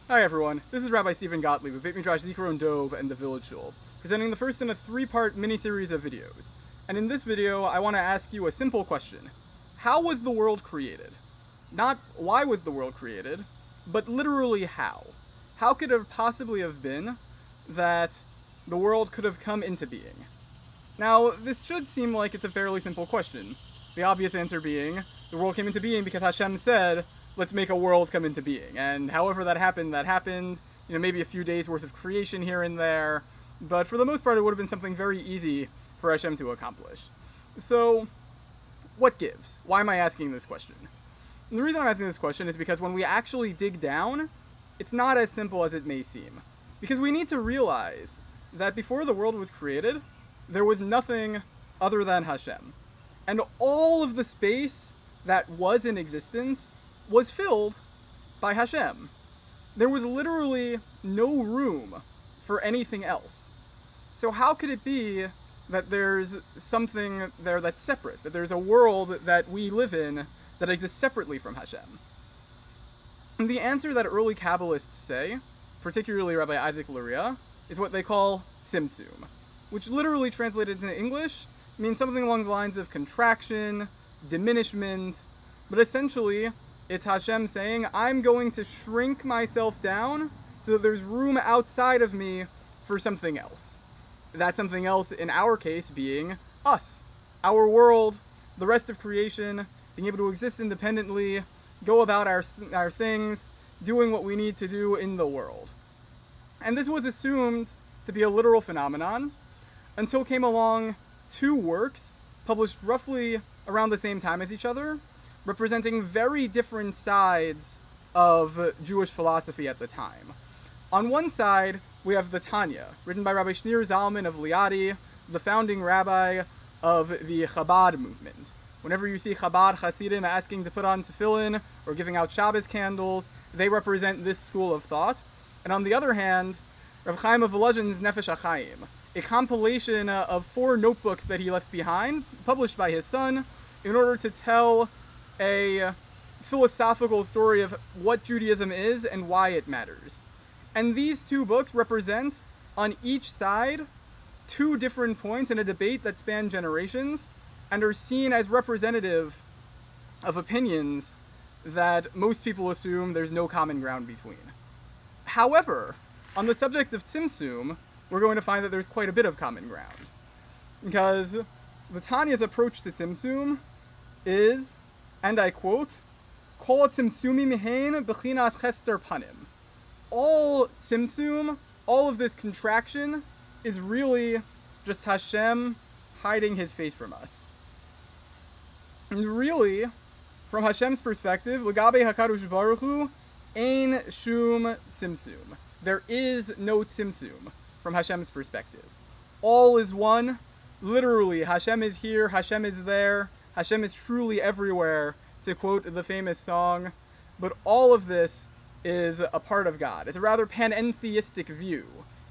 Hi everyone, this is Rabbi Gotlib of Beit Midrash Zichron and the Village Shul, presenting the first in a three-part mini-series of videos. And in this video, I want to ask you a simple question. How was the world created? Not why was the world created, but literally how. How could it possibly have been that the world could have come into being? Now, this should seem like it's a fairly simple question. The obvious answer being, the world came into being because Hashem said, let's make a world come into being. And however that happened, maybe a few days worth of creation here and there. But for the most part, it would have been something very easy for Hashem to accomplish. So, what gives? Why am I asking this question? And the reason I'm asking this question is because when we actually dig down, it's not as simple as it may seem. Because we need to realize that before the world was created, there was nothing other than Hashem. And all of the space that was in existence was filled by Hashem. There was literally no room for anything else. So how could it be that there's something there that's separate, that there's a world that we live in that exists separately from Hashem? And the answer that early Kabbalists say, particularly Rabbi Isaac Luria, is what they call tzimtzum, which literally translated into English means something along the lines of contraction, diminishment, but essentially it's Hashem saying, I'm going to shrink myself down so that there's room outside of me for something else. That something else, in our case, being us, our world, the rest of creation, being able to exist independently, go about our things, doing what we need to do in the world. And this was assumed to be a literal phenomenon until came along two works published roughly around the same time as each other, representing very different sides of Jewish philosophy at the time. On one side, we have the Tanya, written by Rabbi Shneur Zalman of Liadi, the founding rabbi of the Chabad movement. Whenever you see Chabad Chasidim asking to put on tefillin or giving out Shabbos candles, they represent this school of thought. And on the other hand, Rav Chaim of Volozhin's Nefesh HaChaim, a compilation of 4 notebooks that he left behind, published by his son, in order to tell a philosophical story of what Judaism is and why it matters. And these 2 books represent, on each side, 2 different points in a debate that span generations and are seen as representative of opinions that most people assume there's no common ground between. However, on the subject of tzimtzum, we're going to find that there's quite a bit of common ground. Because the Tanya's approach to tzimtzum is, and I quote, Kol tzimtzumim hein b'chinas chester panim. All tzimtzum, all of this contraction, is really just Hashem hiding his face from us. And really, from Hashem's perspective, L'gabe HaKadosh Baruch Hu, ein shum tzimtzum. There is no tzimtzum from Hashem's perspective. All is one. Literally, Hashem is here, Hashem is there, Hashem is truly everywhere, to quote the famous song. But all of this is a part of God. It's a rather panentheistic view,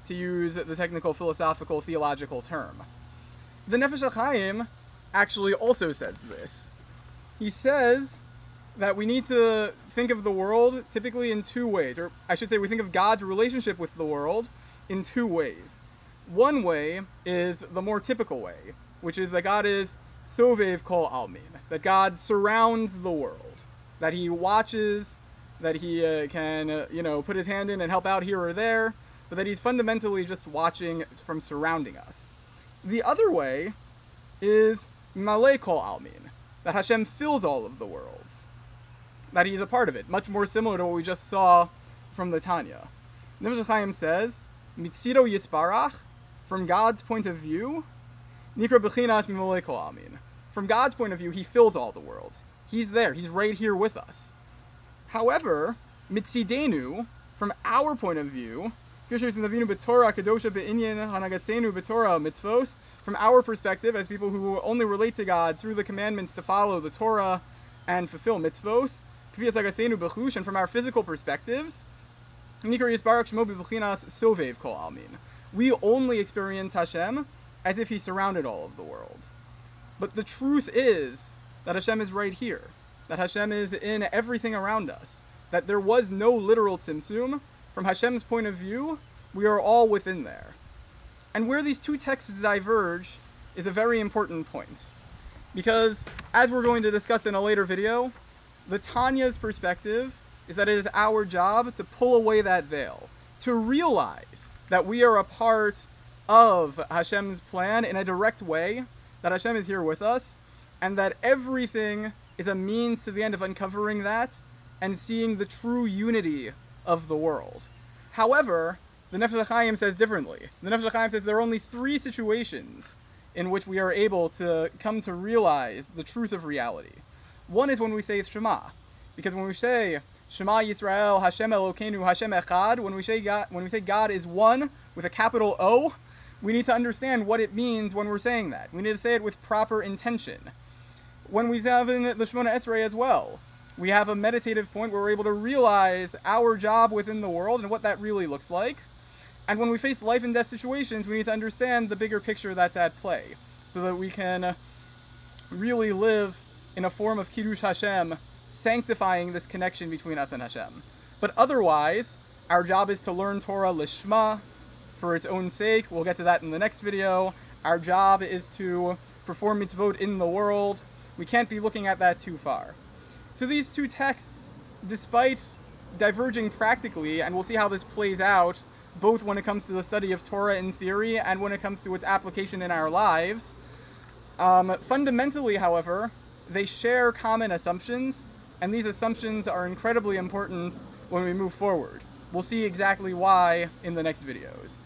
to use the technical, philosophical, theological term. The Nefesh HaChaim actually also says this. He says that we need to think of the world typically in 2 ways, or I should say we think of God's relationship with the world in 2 ways. One way is the more typical way, which is that God is Sovev Kol Almin, that God surrounds the world, that he watches, that he can put his hand in and help out here or there, but that he's fundamentally just watching from surrounding us. The other way is Malay Kol Almin, that Hashem fills all of the worlds, that he's a part of it, much more similar to what we just saw from the Tanya. Nefesh HaChaim says, Mitzido Yisparach, from God's point of view, Nikra B'chinas Mimolei Kol Almin. From God's point of view, he fills all the worlds. He's there, he's right here with us. However, Mitzidenu, from our point of view, from our perspective, as people who only relate to God through the commandments to follow the Torah and fulfill mitzvos, and from our physical perspectives, we only experience Hashem as if he surrounded all of the worlds. But the truth is that Hashem is right here, that Hashem is in everything around us, that there was no literal tzimtzum, from Hashem's point of view, we are all within there. And where these two texts diverge is a very important point. Because, as we're going to discuss in a later video, the Tanya's perspective is that it is our job to pull away that veil, to realize that we are a part of Hashem's plan in a direct way, that Hashem is here with us, and that everything is a means to the end of uncovering that and seeing the true unity of the world. However, the Nefesh HaChaim says differently. The Nefesh HaChaim says there are only 3 situations in which we are able to come to realize the truth of reality. One is when we say Shema, because when we say Shema Yisrael, Hashem Elokeinu, Hashem Echad, when we say God is one with a capital O, we need to understand what it means when we're saying that. We need to say it with proper intention. When we have in the Shemona Esrei as well, we have a meditative point where we're able to realize our job within the world and what that really looks like. And when we face life and death situations, we need to understand the bigger picture that's at play, so that we can really live in a form of Kiddush Hashem, sanctifying this connection between us and Hashem. But otherwise, our job is to learn Torah lishma, for its own sake. We'll get to that in the next video. Our job is to perform mitzvot in the world. We can't be looking at that too far. So these two texts, despite diverging practically, and we'll see how this plays out, both when it comes to the study of Torah in theory and when it comes to its application in our lives, fundamentally, however, they share common assumptions, and these assumptions are incredibly important when we move forward. We'll see exactly why in the next videos.